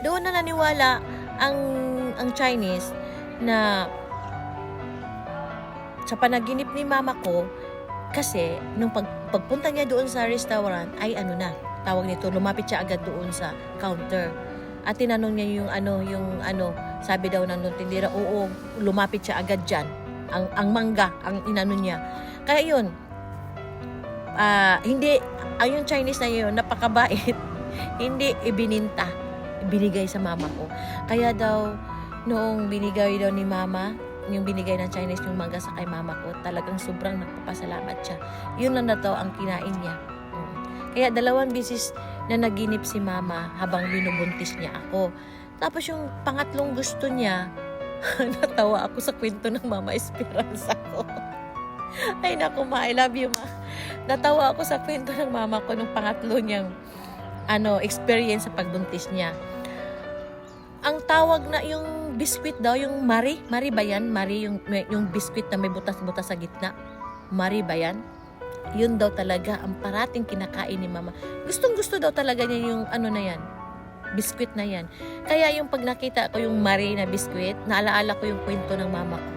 Doon na naniwala ang Chinese na sa panaginip ni mama ko, kasi nung pagpunta niya doon sa restaurant ay tawag nito, lumapit siya agad doon sa counter. At tinanong niya yung sabi daw ng tindera, oo, lumapit siya agad dyan. Ang mangga, ang inano niya. Kaya yun, hindi, yung Chinese na yun, napakabait, hindi ibininta, binigay sa mama ko. Kaya daw, noong binigay daw ni mama, yung binigay ng Chinese yung mangga sa kay mama ko, talagang sobrang nagpapasalamat siya. Yun lang na daw ang kinain niya. Kaya 2 beses na naginip si mama habang binubuntis niya ako. Tapos yung pangatlong gusto niya, natawa ako sa kwento ng Mama Esperanza ko. Ay naku ma, I love you ma. Natawa ako sa kwento ng mama ko nung pangatlo niyang experience sa pagbuntis niya. Ang tawag na yung biskwit daw, yung Marie ba yan? Marie, yung biskwit na may butas-butas sa gitna. Marie ba yan? Yun daw talaga ang parating kinakain ni mama. Gustong-gusto daw talaga niya yung na yan, biskwit na yan. Kaya yung pag nakita ko yung Marie na biskwit, naalaala ko yung kwento ng mama ko.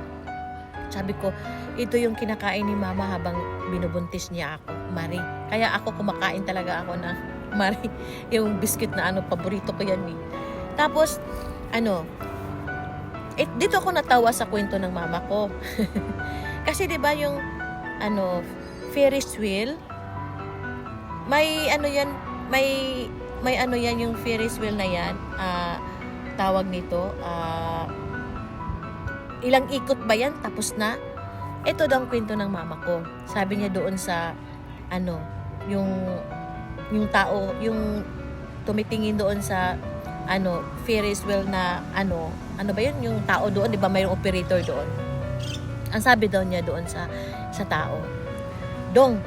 Sabi ko, ito yung kinakain ni mama habang binubuntis niya ako, Marie. Kaya ako kumakain talaga ako ng Marie. Yung biskwit na paborito ko yan eh. Tapos, dito ako natawa sa kwento ng mama ko. Kasi 'di ba yung Ferris wheel, may yan, may yan yung Ferris wheel na yan, tawag nito, ilang ikot ba yan tapos na? Ito daw ang kwento ng mama ko. Sabi niya doon sa yung tao, yung tumitingin doon sa Ferris wheel na ano ba yun, yung tao doon, 'di ba mayroong operator doon. Ang sabi daw niya doon sa tao, Dong,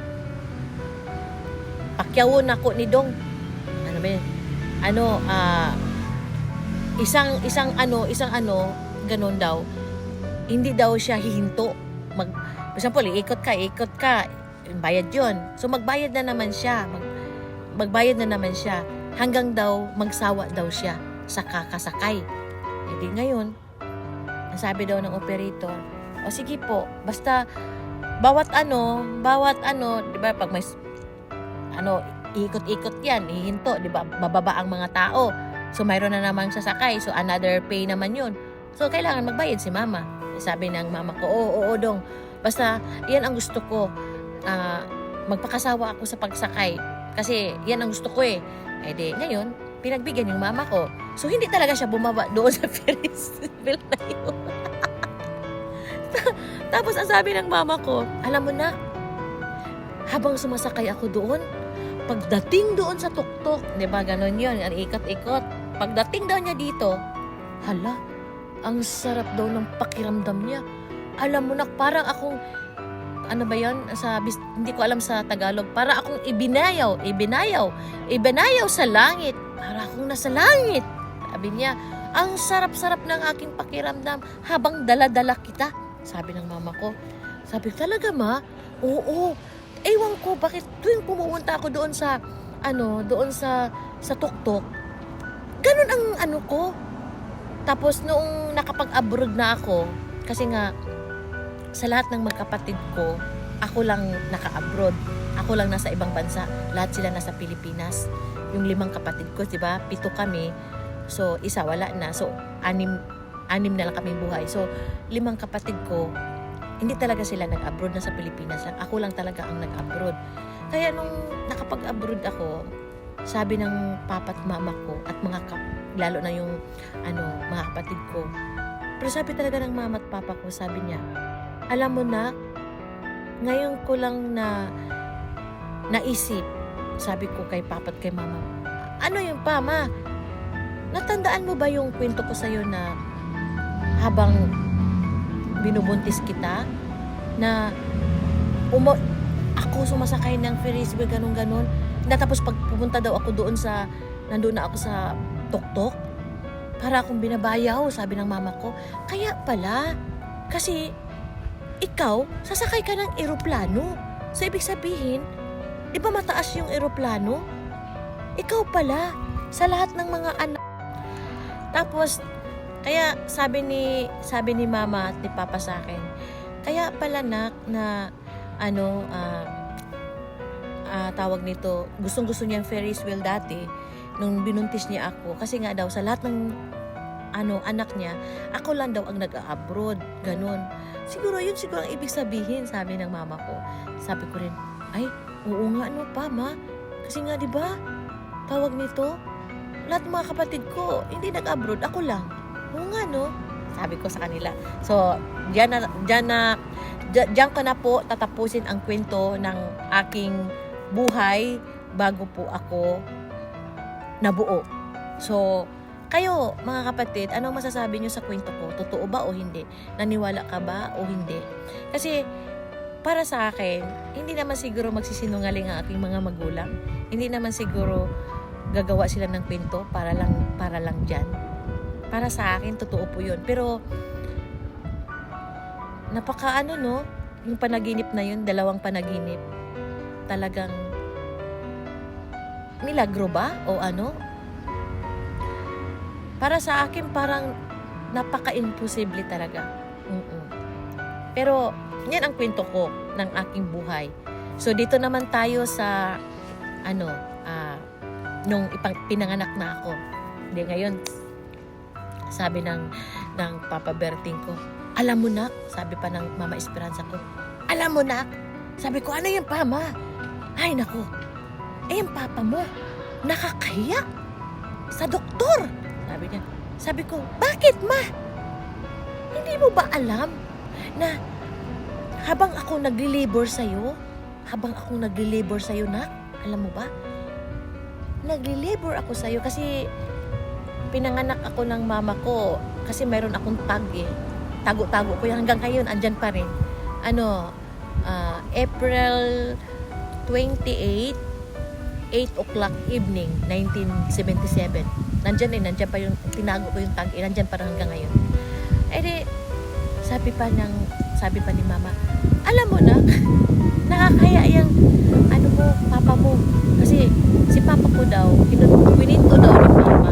pakyawon ako ni Dong. Ano ba yun? Isang ganun daw. Hindi daw siya hihinto. For example, ikot ka, bayad yun. So magbayad na naman siya. Magbayad na naman siya. Hanggang daw magsawa daw siya sa kakasakay. Hindi ngayon, ang sabi daw ng operator, o sige po, basta bawat 'di ba, pag may ikot-ikot yan, hihinto, 'di ba, bababa ang mga tao. So mayroon na namang sasakay, so another pay naman 'yun. So kailangan magbayad si mama. Sabi ng mama ko, oo Dong, basta yan ang gusto ko. Magpakasawa ako sa pagsakay kasi yan ang gusto ko eh. Eh di, ngayon, pinagbigyan yung mama ko. So hindi talaga siya bumaba doon sa Ferris wheel na yun. Tapos ang sabi ng mama ko, alam mo na, habang sumasakay ako doon, pagdating doon sa tuktok, 'di ba, ganon 'yon, ang ikot-ikot. Pagdating daw niya dito, hala, ang sarap daw ng pakiramdam niya. Alam mo na, parang akong ba 'yan, hindi ko alam sa Tagalog, para akong ibinayaw sa langit. Para akong nasa langit. Sabi niya, ang sarap-sarap ng aking pakiramdam habang dala-dala kita. Sabi ng mama ko. Sabi ko, talaga ma? Oo. Ewan ko bakit tuwing pumupunta ako doon sa tuktok, ganun ang ko. Tapos noong nakapag-abroad na ako, kasi nga sa lahat ng magkapatid ko, ako lang naka-abroad. Ako lang nasa ibang bansa. Lahat sila nasa Pilipinas. Yung 5 kapatid ko, 'di ba? 7 kami. So isa wala na. So 6 na lang kami buhay. So 5 kapatid ko, hindi talaga sila nag-abroad, na sa Pilipinas lang. Ako lang talaga ang nag-abroad. Kaya nung nakapag-abroad ako, sabi ng papa at mama ko at lalo na yung mga kapatid ko. Pero sabi talaga ng mama at papa ko, sabi niya, alam mo na, ngayon ko lang naisip, sabi ko kay papa at kay mama, ano yung pa ma? Natandaan mo ba yung kwento ko sa'yo na habang binubuntis kita, na ako sumasakay ng Ferris wheel, ganun. Tapos pag pupunta daw ako doon nandun na ako sa tuktok, para akong binabayaw, sabi ng mama ko. Kaya pala, kasi ikaw, sasakay ka ng eroplano. So ibig sabihin, di ba mataas yung eroplano? Ikaw pala, sa lahat ng mga anak, Tapos, kaya sabi ni mama at ni papa sa akin, kaya pala nak na ano, tawag nito, gustong-gusto niya ang Ferris wheel dati nung binuntis niya ako. Kasi nga daw, sa lahat ng anak niya, ako lang daw ang nag-abroad. Ganun. Siguro ang ibig sabihin, sabi ng mama ko. Sabi ko rin, ay, oo nga no pa, ma. Kasi nga, di ba, tawag nito, lahat ng mga kapatid ko, hindi nag-abroad, ako lang. Oo nga no, sabi ko sa kanila. So, diyan ko na po tatapusin ang kwento ng aking buhay bago po ako nabuo. So, kayo, mga kapatid, anong masasabi nyo sa kwento ko? Totoo ba o hindi? Naniwala ka ba o hindi? Kasi, para sa akin, hindi naman siguro magsisinungaling ang aking mga magulang. Hindi naman siguro gagawa sila ng kwento para lang dyan. Para sa akin, totoo po yun. Pero, yung panaginip na yun, 2 panaginip, talagang milagro ba? O ano? Para sa akin, parang napaka-imposible talaga. Pero, yan ang kwento ko ng aking buhay. So, dito naman tayo sa, nung pinanganak na ako. Hindi, ngayon, sabi ng Papa Berting ko, alam mo nak, sabi pa ng Mama Esperanza ko, alam mo nak, sabi ko, ano yung pama? Ay nako, yung papa mo, nakakahiya sa doktor. Sabi niya, sabi ko, bakit ma? Hindi mo ba alam na habang ako nagli-labor sa'yo, nak, alam mo ba? Nagli-labor ako sa'yo kasi pinanganak ako ng mama ko kasi mayroon akong tag Tago-tago ko yan hanggang ngayon, andyan pa rin. April 28, 8 o'clock evening, 1977. Nandyan pa yung, tinago ko yung tag nandyan pa rin hanggang ngayon. Sabi pa ni mama, alam mo na, nakakaya yung, papa mo. Kasi, si papa ko daw, pininto daw ni mama,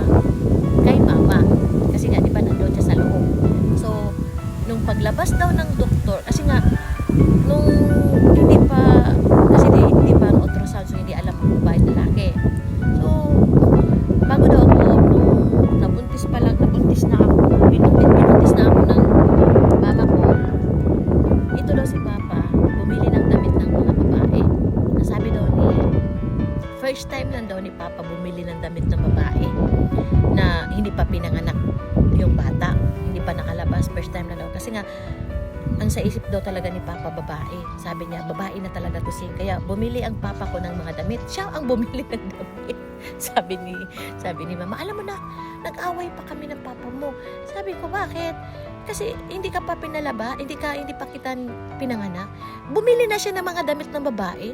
kay mama. Kasi nga, di ba, nandun siya sa loob. So, nung paglabas daw ng doktor, kasi nga, nung hindi pa ang ultrasound, so hindi alam kung babae lalaki. So, bago daw ako, nung nabuntis na ako, binuntis na ako ng mama ko, ito daw si Papa, bumili ng damit ng mga babae. Nasabi daw first time lang daw ni Papa bumili ng damit ng babae na hindi pa pinanganak yung bata. Hindi pa nakalabas, first time na daw. Kasi nga, ang sa isip daw talaga ni Papa babae. Sabi niya, babae na talaga to sing. Kaya bumili ang Papa ko ng mga damit. Siya ang bumili ng damit. Sabi ni Mama, alam mo na, nag-away pa kami ng Papa mo. Sabi ko, bakit? Kasi hindi ka pa pinalaba, hindi pa kita pinanganak. Bumili na siya ng mga damit ng babae.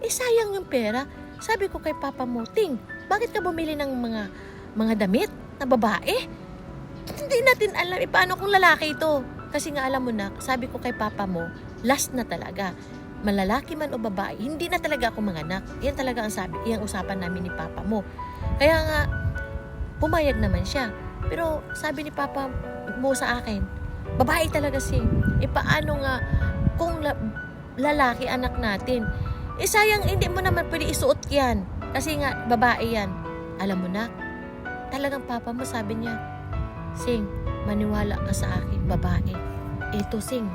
Sayang yung pera. Sabi ko kay Papa mo, Ting, bakit ka bumili ng mga damit na babae? Hindi natin alam, paano kung lalaki ito? Kasi nga alam mo na, sabi ko kay Papa mo, last na talaga. Malalaki man o babae, hindi na talaga ako manganak. Yan talaga ang yung usapan namin ni Papa mo. Kaya nga, pumayag naman siya. Pero sabi ni Papa mo sa akin, babae talaga paano nga kung lalaki anak natin? Sayang, hindi mo naman pwede isuot yan. Kasi nga, babae yan. Alam mo na, talagang Papa mo sabi niya, Sing, maniwala ka sa akin, babae. Ito sing.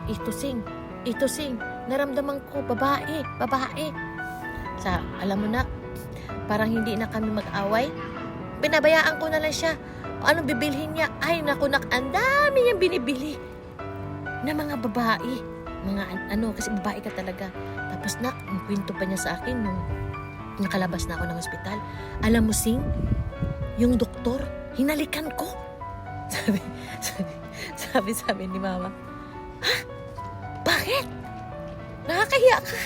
Naramdaman ko, babae. Alam mo na, parang hindi na kami mag-away. Pinabayaan ko na lang siya. Anong bibilhin niya? Ay, naku, ang dami niyang binibili na mga babae. Kasi babae ka talaga. Tapos ang kwento pa niya sa akin nung nakalabas na ako ng ospital. Alam mo, Sing, yung doktor, hinalikan ko. Sabi ni Mama, ha? Bakit? Nakakahiya ka.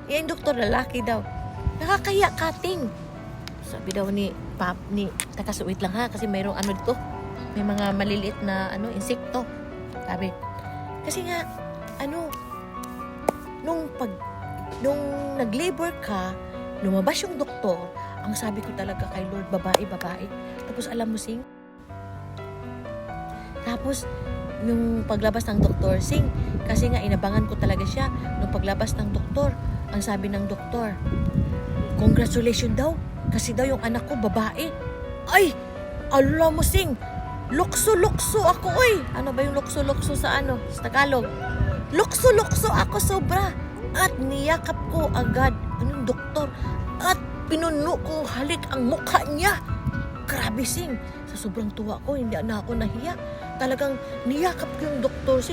Yung doktor, lalaki daw. Nakakahiya ka, Ting. Sabi daw ni takasuwit lang ha, kasi mayroong dito. May mga maliliit na insekto. Sabi, kasi nga, nung nag-labor ka, lumabas yung doktor, ang sabi ko talaga kay Lord, babae. Tapos alam mo, Sing, Tapos, nung paglabas ng doktor, kasi nga inabangan ko talaga siya. Nung paglabas ng doktor, ang sabi ng doktor, congratulations daw. Kasi daw yung anak ko, babae. Ay! Ala mo, lukso-lukso ako, oy! Ano ba yung lukso-lukso sa sa Tagalog? Lukso-lukso ako sobra. At niyakap ko agad ang doktor. At pinuno kong halik ang mukha niya. Grabe, sa sobrang tuwa ko, hindi na ako nahiya. Talagang niyakap ko yung doktor,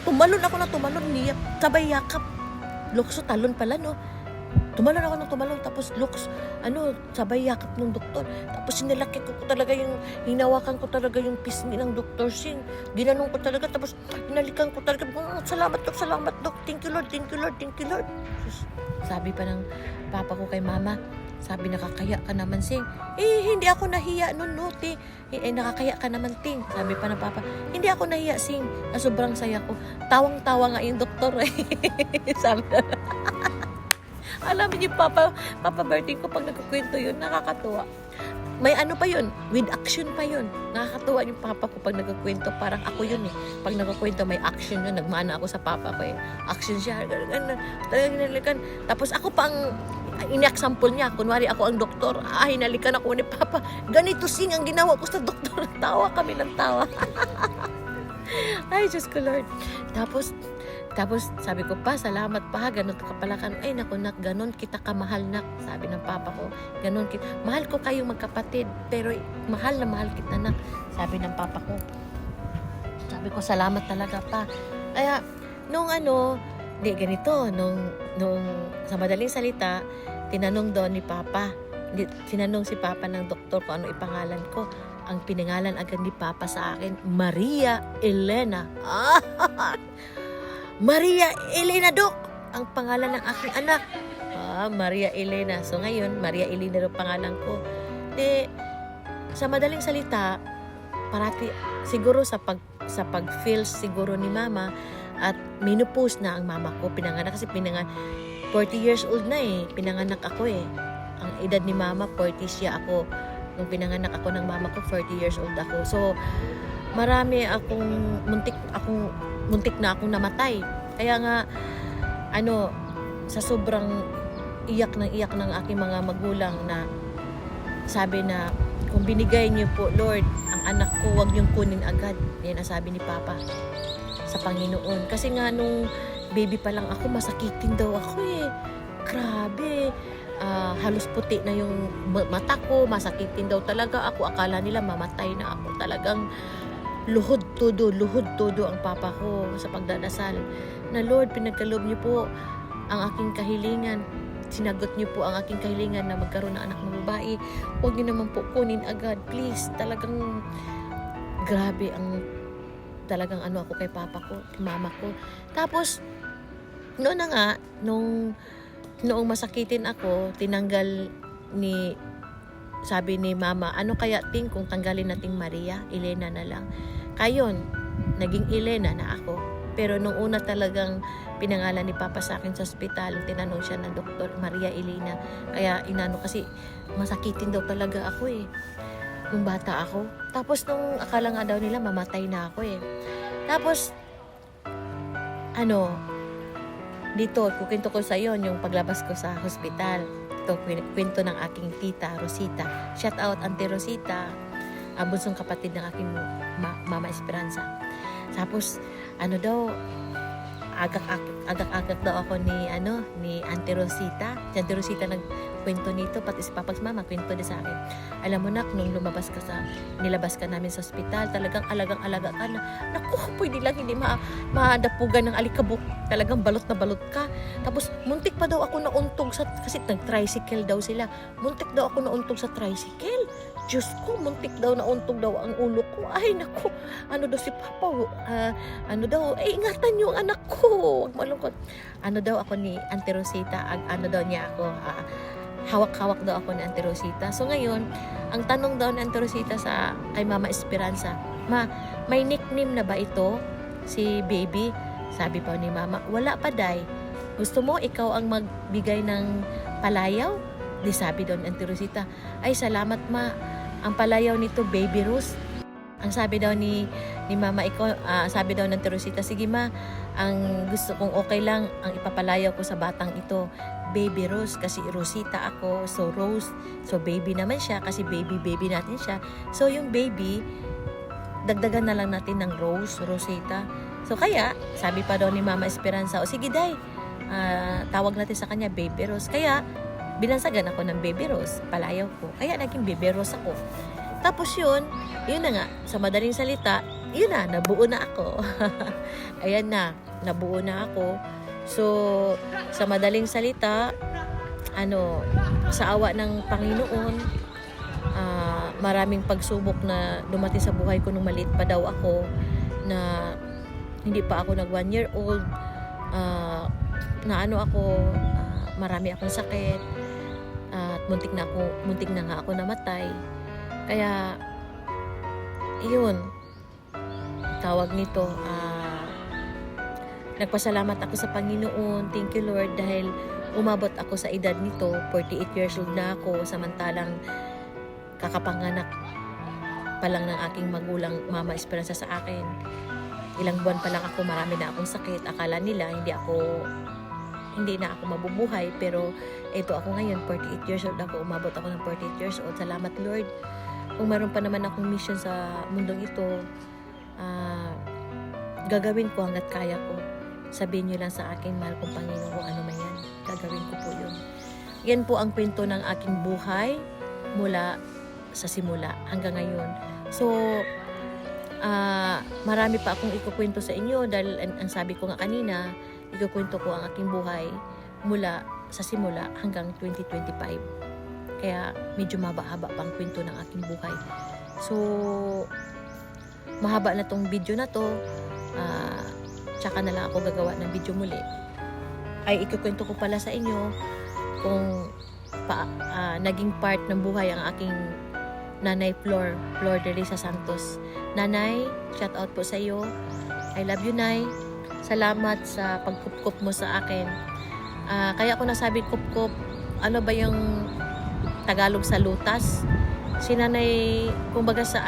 tumalon ako na tumalon, sabay yakap. Lukso, talon pala, no? Tumalon ako ng tumalon, tapos sabay yakap ng doktor. Tapos sinalaki ko talaga hinawakan ko talaga yung pisngi ng doktor, Ginanong ko talaga, tapos hinalikan ko talaga, salamat dok, thank you Lord. Sabi pa ng papa ko kay mama, sabi, nakakaya ka naman, hindi ako nahiya nun, no, nakakaya ka naman, Sabi pa ng papa, hindi ako nahiya, sobrang saya ko. Tawang-tawa nga yung doktor, Sabi na, alam niyo, papa birthday ko pag nagkukwento yun, nakakatuwa. May pa yun, with action pa yun. Nakakatuwa yung papa ko pag nagkukwento, parang ako yun Pag nagkukwento, may action yun. Nagmana ako sa papa ko Action siya, talagang tapos ako pa ang in-example niya. Kunwari ako ang doktor, hinalikan ako ni papa. Ganito ang ginawa ko sa doktor. Tawa kami ng tawa. Ay, Diyos ko Lord. Tapos sabi ko pa, salamat pa, ganun ka pala ka. Ay naku nak, ganun kita kamahal nak. Sabi ng papa ko, ganun kita. Mahal ko kayong magkapatid, pero mahal na mahal kita nak. Sabi ng papa ko. Sabi ko, salamat talaga pa. Kaya, nung ganito, nung sa madaling salita, tinanong doon ni papa, tinanong si papa ng doktor kung ano ipangalan ko. Ang pinangalan agad ni papa sa akin, Maria Elena. Maria Elena, Dok! Ang pangalan ng aking anak. Maria Elena. So ngayon, Maria Elena rin pangalan ko. Sa madaling salita, parati, siguro sa pag-feels siguro ni mama, at menopause na ang mama ko. Pinanganak kasi 40 years old na Pinanganak ako Ang edad ni mama, 40 siya ako. Nung pinanganak ako ng mama ko, 40 years old ako. So, marami muntik na akong namatay. Kaya nga, sa sobrang iyak ng aking mga magulang na sabi na, kung binigay niyo po, Lord, ang anak ko, huwag niyong kunin agad. Yan ang sabi ni Papa sa Panginoon. Kasi nga, nung baby pa lang ako, masakitin daw ako Grabe. Halos puti na yung mata ko, masakitin daw talaga ako. Akala nila mamatay na ako. Talagang luhod todo ang papa ko sa pagdadasal na Lord, pinagkaloob niyo po ang aking kahilingan, sinagot niyo po ang aking kahilingan na magkaroon ng anak na babae. Huwag niyo naman po kunin agad, please. Talagang grabe ang talagang ako kay papa ko, kay mama ko. Tapos noon na nga, noong masakitin ako, tinanggal sabi ni mama, ano kaya kung tanggalin nating Maria Elena na lang. Kayon, naging Elena na ako. Pero nung una talagang pinangalan ni Papa sa akin sa ospital, tinanong siya ng doktor, Maria Elena. Kaya kasi masakitin daw talaga ako nung bata ako. Tapos nung akala nga daw nila mamatay na ako Tapos, dito, kukwento ko sa iyo yung paglabas ko sa hospital. Ito, kwento ng aking tita, Rosita. Shout out, Auntie Rosita. Bunsong kapatid ng aking Mama Esperanza. Tapos, agak-agak daw ako ni Auntie Rosita. Si Auntie Rosita nagkwento nito, pati si Papa's mama, kwento din sa akin. Alam mo nak, nung nilabas ka namin sa ospital, talagang alagang-alaga ka na, naku, pwede lang hindi madapugan ng alikabok. Talagang balot na balot ka. Tapos, muntik pa daw ako nauntog kasi nag-tricycle daw sila. Muntik daw ako nauntog sa tricycle. Diyos ko, muntik daw nauntog daw ang ulo ko. Ay, naku, daw si Papa, ingatan niyo ang anak ko. Huwag malungkot. Daw ako ni Auntie Rosita, daw niya ako, hawak-hawak daw ako ni Auntie Rosita. So ngayon, ang tanong daw ni Auntie Rosita kay Mama Esperanza, may nickname na ba ito, si baby? Sabi pa ni Mama, wala pa day. Gusto mo ikaw ang magbigay ng palayaw? Di sabi daw ni Auntie Rosita, ay salamat ma, ang palayaw nito Baby Rose. Ang sabi daw ni ni Mama Iko, sabi daw ng Teresita, sige ma, ang gusto kong okay lang, ang ipapalayaw ko sa batang ito, Baby Rose, kasi Rosita ako, so Rose, so baby naman siya, kasi baby natin siya. So yung baby, dagdagan na lang natin ng Rose, Rosita. So kaya, sabi pa daw ni Mama Esperanza, o sige day, tawag natin sa kanya Baby Rose. Kaya, binansagan ako ng Baby Rose, palayaw ko. Kaya naging Baby Rose ako. Tapos yun na nga, sa madaling salita, yun na, nabuo na ako. Ayan na, nabuo na ako. So, sa madaling salita, sa awa ng Panginoon, maraming pagsubok na dumating sa buhay ko nung maliit pa daw ako, na hindi pa ako nag 1 year old, marami akong sakit, at muntik na nga ako namatay. Kaya, yun, tawag nito, nagpasalamat ako sa Panginoon. Thank you Lord, dahil umabot ako sa edad nito, 48 years old na ako, samantalang kakapanganak pa lang ng aking magulang, Mama Esperanza, sa akin. Ilang buwan pa lang ako, marami na akong sakit. Akala nila hindi na ako mabubuhay, pero ito ako ngayon, 48 years old ako, umabot ako ng 48 years old. Salamat Lord. Kung meron pa naman akong mission sa mundong ito, gagawin ko hanggat kaya ko. Sabihin nyo lang sa akin, mahal kong Panginoon, kung ano man yan, gagawin ko po yun. Yan po ang kwento ng aking buhay mula sa simula hanggang ngayon. So, marami pa akong ikukwento sa inyo, dahil ang sabi ko nga kanina, ikukwento ko ang aking buhay mula sa simula hanggang 2025. Kaya medyo mahaba-haba pang kwento ng aking buhay. So, mahaba na tong video na to. Tsaka na lang ako gagawa ng video muli. Ay ikukwento ko pala sa inyo kung naging part ng buhay ang aking nanay Flor de Lisa Santos. Nanay, shout out po sa iyo. I love you, Nay. Salamat sa pagkupkup mo sa akin. Kaya ako nasabi kupkup, ano ba yung Tagalog sa lutas? Si Nanay, kumbaga sa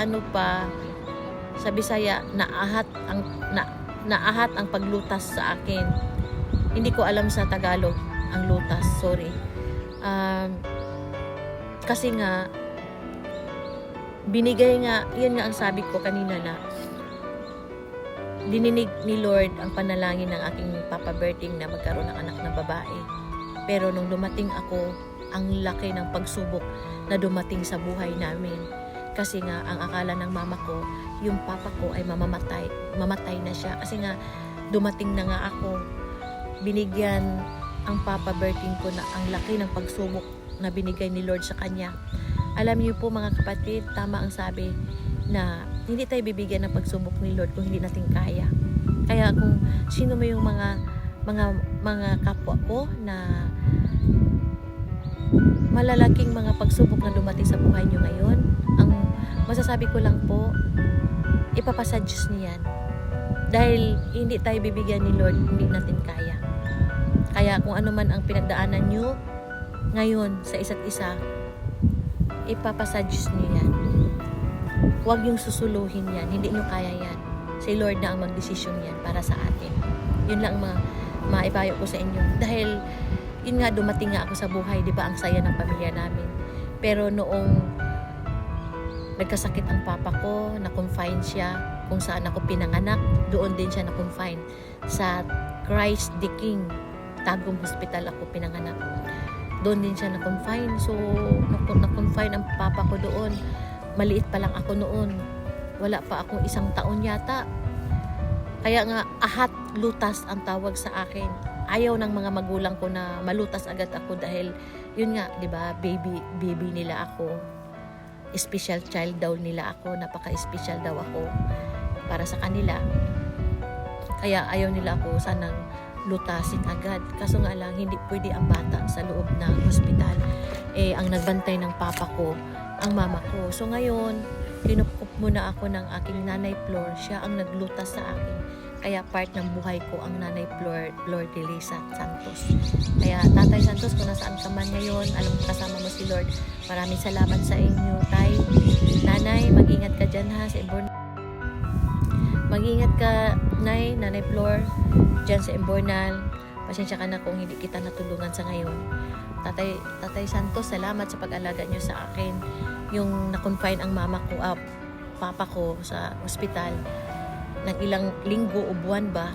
sa Bisaya, naahat ang paglutas sa akin. Hindi ko alam sa Tagalog ang lutas, sorry. Kasi nga, binigay nga, yun nga ang sabi ko kanina, na dininig ni Lord ang panalangin ng aking Papa Berting na magkaroon ng anak na babae. Pero nung dumating ako, ang laki ng pagsubok na dumating sa buhay namin. Kasi nga, ang akala ng mama ko, yung papa ko ay mamatay na siya. Kasi nga, dumating na nga ako. Binigyan ang Papa Berting ko na ang laki ng pagsubok na binigay ni Lord sa kanya. Alam niyo po mga kapatid, tama ang sabi na hindi tayo bibigyan ng pagsubok ni Lord kung hindi natin kaya. Kaya kung sino mo yung mga kapwa ko na malalaking mga pagsubok na dumating sa buhay nyo ngayon, ang masasabi ko lang po, ipapasa Diyos niyan. Dahil hindi tayo bibigyan ni Lord, hindi natin kaya. Kaya kung ano man ang pinagdaanan nyo ngayon sa isa't isa, ipapasa Diyos niyo yan. Huwag yung susuluhin yan, hindi nyo kaya yan. Si Lord na ang magdesisyon yan para sa atin. Yun lang maipayo ko sa inyo. Dahil yun nga, dumating nga ako sa buhay, di ba, ang saya ng pamilya namin. Pero noong nagkasakit ang papa ko, na-confine siya kung saan ako pinanganak, doon din siya na-confine. Sa Christ the King, Tagum Hospital ako pinanganak. Doon din siya na-confine. So, na-confine ang papa ko doon. Maliit pa lang ako noon. Wala pa akong 1 taon yata. Kaya nga, ahat lutas ang tawag sa akin. Ayaw ng mga magulang ko na malutas agad ako dahil yun nga, 'di ba, baby nila ako. Special child daw nila ako, napaka-special daw ako para sa kanila. Kaya ayaw nila ako sanang lutasin agad. Kaso nga lang, hindi pwede ang bata sa loob ng hospital. Ang nagbantay ng papa ko, ang mama ko. So ngayon, kinukup muna ako ng aking nanay Flor. Siya ang naglutas sa akin. Kaya part ng buhay ko ang nanay Flor de Lisa Santos. Kaya Tatay Santos, kung nasaan ka man ngayon, alam mo kasama mo si Lord. Maraming salamat sa inyo, Tay. Nanay, mag-ingat ka dyan ha sa Mag-ingat ka, Nanay Flor, dyan sa Embornal. Pasensya ka na kung hindi kita natulungan sa ngayon. Tatay Santos, salamat sa pag-alaga nyo sa akin. Yung na-confine ang papa ko sa ospital ng ilang linggo o buwan ba,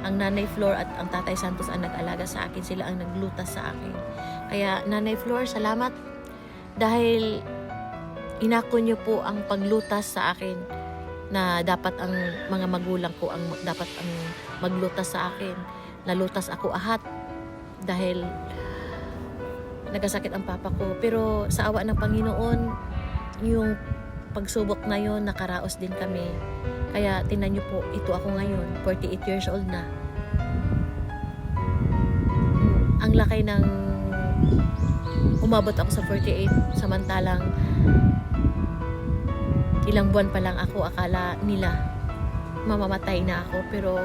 ang Nanay Flor at ang Tatay Santos ang nag-alaga sa akin. Sila ang naglutas sa akin. Kaya Nanay Flor, salamat dahil inako nyo po ang paglutas sa akin na dapat ang mga magulang ko dapat ang maglutas sa akin. Nalutas ako ahat dahil nagkasakit ang papa ko. Pero sa awa ng Panginoon, yung pagsubok na yon, nakaraos din kami. Kaya tingnan nyo po, ito ako ngayon, 48 years old na. Ang laki ng umabot ako sa 48, samantalang ilang buwan pa lang ako, akala nila mamamatay na ako. Pero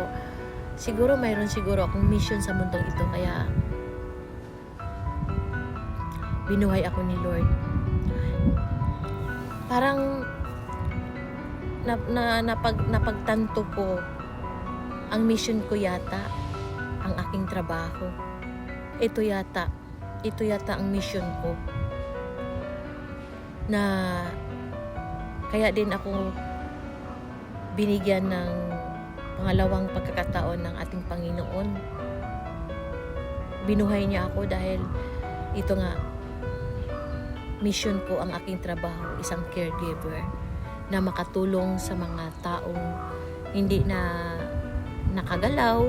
siguro mayroon akong mission sa mundong ito, kaya binuhay ako ni Lord. Parang napagtanto ko ang mission ko yata, ang aking trabaho. Ito yata ang mission ko, na kaya din ako binigyan ng pangalawang pagkakataon ng ating Panginoon. Binuhay niya ako dahil ito nga, mission ko ang aking trabaho, isang caregiver na makatulong sa mga taong hindi na nakagalaw.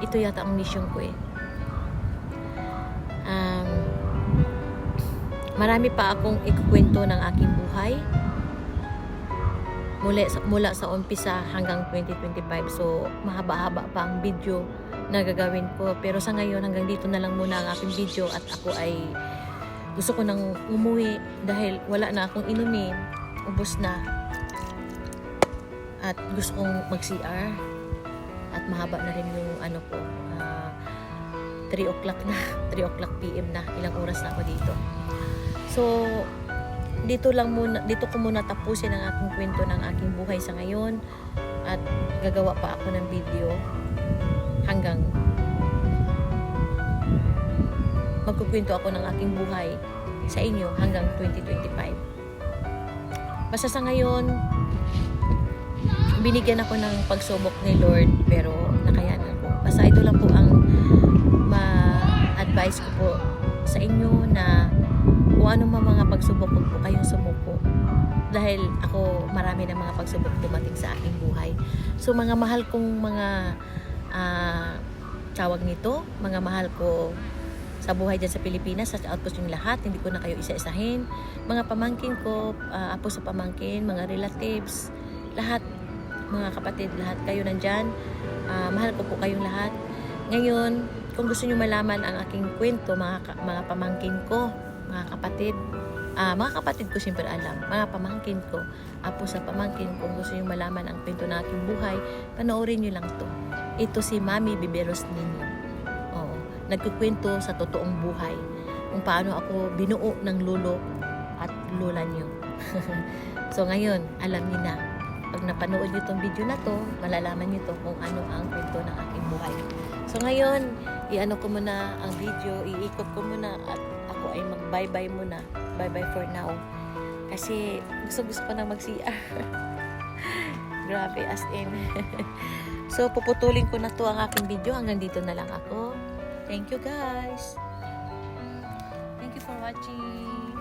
Ito yata ang mission ko eh. Marami pa akong ikukwento ng aking buhay mula sa umpisa hanggang 2025. So mahaba-haba pa ang video na gagawin ko, pero sa ngayon hanggang dito na lang muna ang aking video. At ako ay gusto ko nang umuwi dahil wala na akong inumin, ubos na, at gusto kong mag-CR at mahaba na rin yung 3 o'clock na, 3 o'clock PM na, ilang oras na ako dito. So dito ko muna tapusin ang aking kwento ng aking buhay sa ngayon, at gagawa pa ako ng video hanggang magkukwento ako ng aking buhay sa inyo hanggang 2025. Basta sa ngayon, binigyan ako ng pagsubok ni Lord, pero nakayanan ko. Basta ito lang po ang ma-advise ko po sa inyo, na kung ano mga pagsubok, huwag po kayong sumuko. Dahil ako, marami ng mga pagsubok dumating sa aking buhay. So mga mahal kong mga tawag nito, mga mahal ko sa buhay dyan sa Pilipinas, sa outpost yung lahat, hindi ko na kayo isa-isahin. Mga pamangkin ko, apo sa pamangkin, mga relatives, lahat, mga kapatid, lahat kayo nandyan. Mahal ko po kayong lahat. Ngayon, kung gusto nyo malaman ang aking kwento, mga pamangkin ko, mga kapatid ko siyempre alam, mga pamangkin ko, apo sa pamangkin, kung gusto nyo malaman ang kwento ng aking buhay, panoorin nyo lang to. Ito si Mami Viveros ninyo. Oo, nagkukwento sa totoong buhay kung paano ako binuo ng lolo at lola nyo. So ngayon, alam niyo na. Pag napanood nyo tong video na to, malalaman nyo to kung ano ang kwento ng aking buhay. So ngayon, iano ko muna ang video, iikot ko muna, at ako ay mag-bye-bye muna. Bye-bye for now. Kasi gusto ko na mag-CR. Grabe, as in. So, puputulin ko na to ang aking video. Hanggang dito na lang ako. Thank you, guys. Thank you for watching.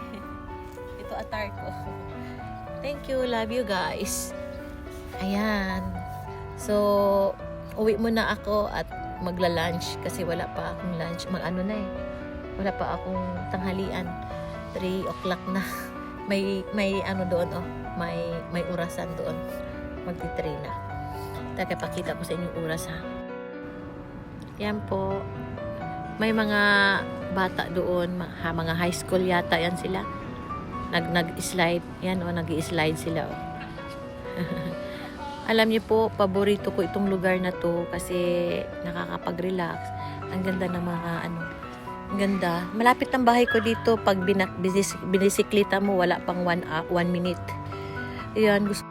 Ito atar ko. Thank you. Love you, guys. Ayan. So, uwi muna ako at magla-lunch kasi wala pa akong lunch. Wala pa akong tanghalian. 3 o'clock na. May ano doon, may orasan doon. Magti-3 na. Pakita ko sa inyo oras, ha. Yan po. May mga bata doon, mga high school yata yan sila. Nag-slide. Yan, nag-slide sila, Alam niyo po, paborito ko itong lugar na to kasi nakakapag-relax. Ang ganda ng mga ang ganda. Malapit ang bahay ko dito. Pag binisikleta mo, wala pang 1 minute. Ayan, gusto